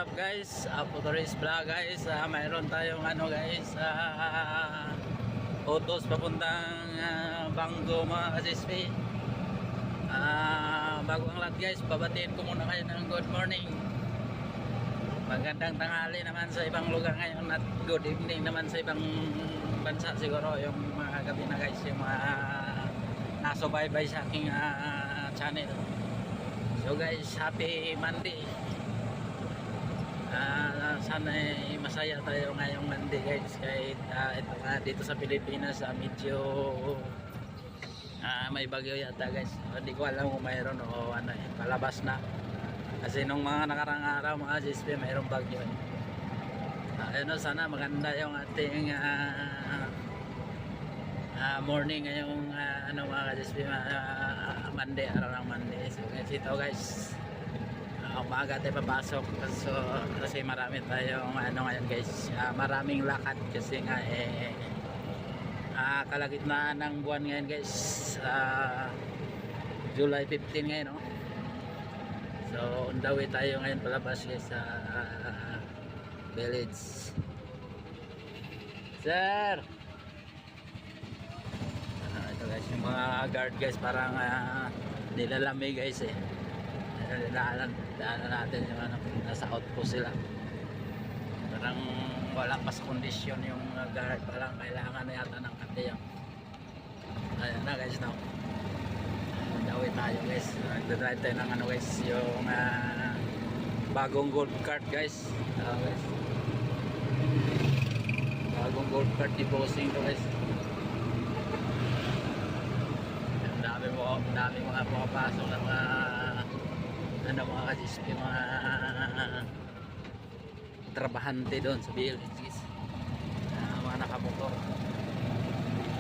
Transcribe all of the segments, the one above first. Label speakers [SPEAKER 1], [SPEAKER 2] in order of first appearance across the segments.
[SPEAKER 1] up guys? Putoris vlog guys. Mayroon tayong ano guys, autos papuntang Banggo mga kasispi. Bago ang lahat guys, babatiin ko muna kayo ng good morning. Magandang tanghali naman sa ibang lugar ngayon at good evening naman sa ibang bansa siguro yung mga gabi na guys, yung mga nasubaybay sa aking channel. So guys, happy Monday. Sana masaya tayo ngayong Monday guys, kahit ito nga dito sa Pilipinas medyo may bagyo yata guys. Hindi ko alam kung mayroon o ano, palabas na kasi nung mga nakarang araw mga GSP mayroong bagyo ayun, sana maganda yung ating morning ngayong ano mga GSP, Monday, araw ng Monday. So guys, ito guys, umaga tayo papasok kasi marami tayong ano ngayon guys, maraming lakad kasi nga kalagitnaan ng buwan ngayon guys, July 15 ngayon, no? So on the way tayo ngayon palabas guys sa village. Sir, ito guys yung mga guard guys, parang nilalamig guys daanan natin yung ano, nasa outpost sila, parang walang pas kondisyon yung guard, parang kailangan na yata ng katiyang. Ayan na guys, now dawit tayo guys, nagdadrive tayo ng ano guys, yung bagong gold cart guys, guys, bagong gold cart di posing to guys. Dami mga pumapasok ng mga ano mga kasispi, mga trabahante doon sa village, mga nakamotor.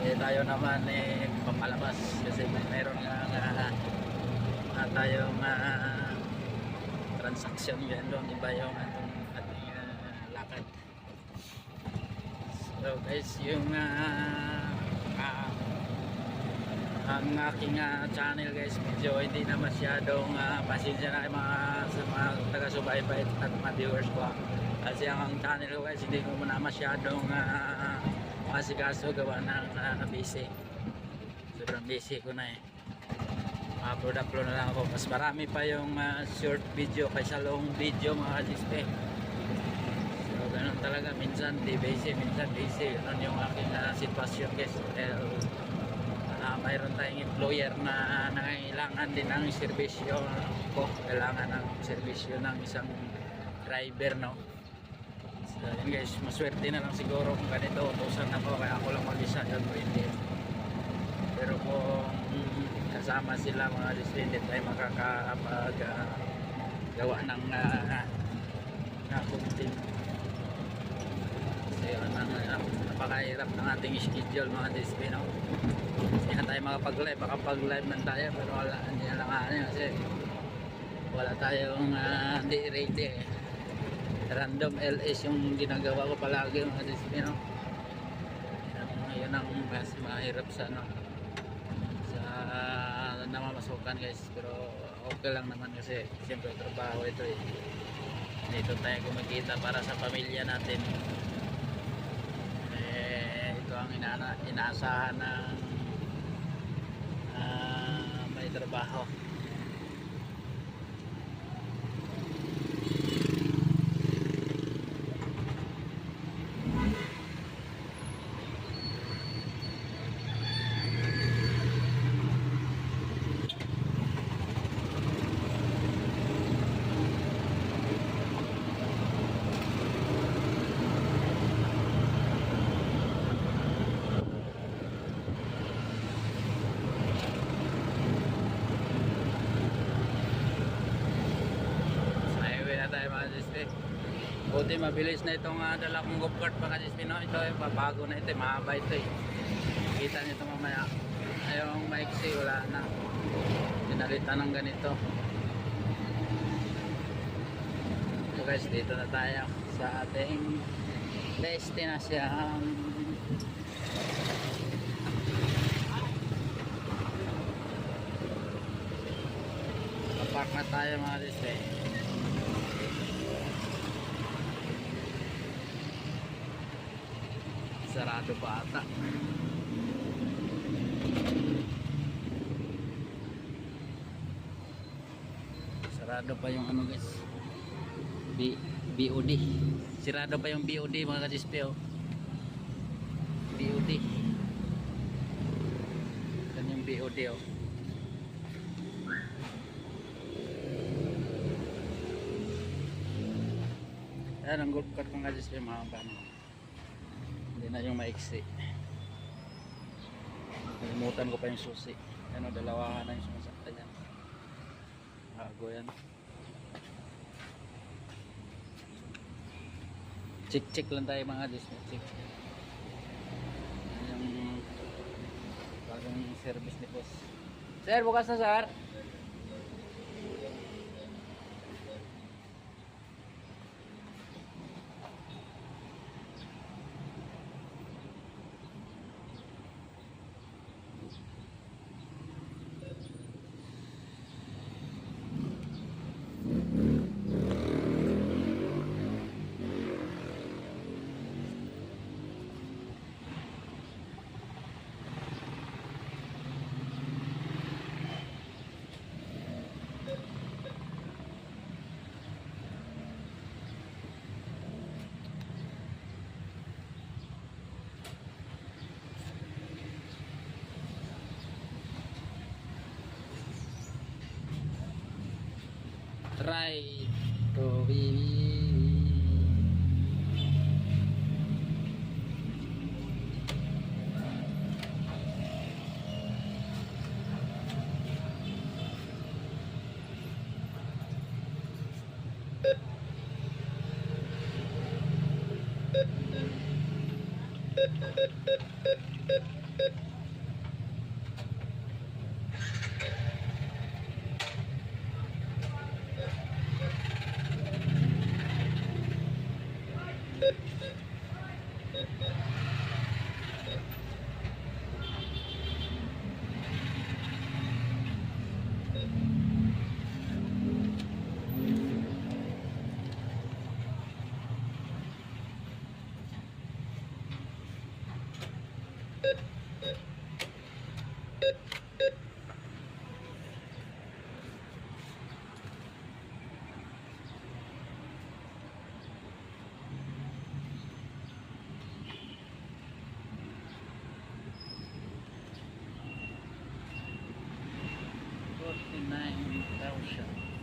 [SPEAKER 1] Tayo naman papalabas kasi mayroon nga tayong transaction yan doon, iba yung ating lakad. So guys, yung ang aking channel guys, medyo hindi na masyadong pasensya na sa mga taga-subaybay at mga viewers ko, kasi ang channel ko guys hindi ko na masyadong masikaso gawa ng busy, sobrang busy ko na upload na lang ako. Mas marami pa yung short video kaysa long video mga kasispe. So ganun talaga, minsan di busy, minsan busy. Ganun yung aking sitwasyon guys. Mayroon tayong employer na nangailangan din ng serbisyo ko, kailangan ng serbisyo ng isang driver, no? So yun guys, maswerte na lang siguro kung ganito utusan ako, kaya ako lang mag-isa yun, pwede. Pero kung kasama sila mga hindi tayo makakapag gawa ng kunting. So yun, napakahirap ng ating schedule mga display, no? Hindi na tayo makapag-live, makapag-live man tayo pero wala, hindi na lang kasi wala tayong hindi ready random LS yung ginagawa ko palagi mga display, no? Yun ang mas mahirap sa ano, sa namamasukan guys, pero okay lang naman kasi siyempre trabaho ito dito tayo kumikita para sa pamilya natin. Ito ang inaasahan na may trabaho. Buti mabilis na itong dala kong golf cart pa kasi no? Ito bago na ito, mahaba ito kita nyo ito mamaya. Ayong maiksi, wala na, pinalitan ng ganito. So guys, dito na tayo sa ating destinasyon. Park na tayo mga display. sarado pa ata. Sarado pa yung ano guys, BOD. Sirado pa yung BOD mga kadispe, oh. BOD. Yan yung BOD, oh. Ayan ang golf cart mga kadispe, mahaba na. Hindi na yung maiksi. Nalimutan ko pa yung susi. Ano, dalawahan na yung sumasakta yan. Bago yan. Check lang tayo mga display. Check. Yan yung bagong service ni boss. Sir, bukas na sir. Try to be $49,000.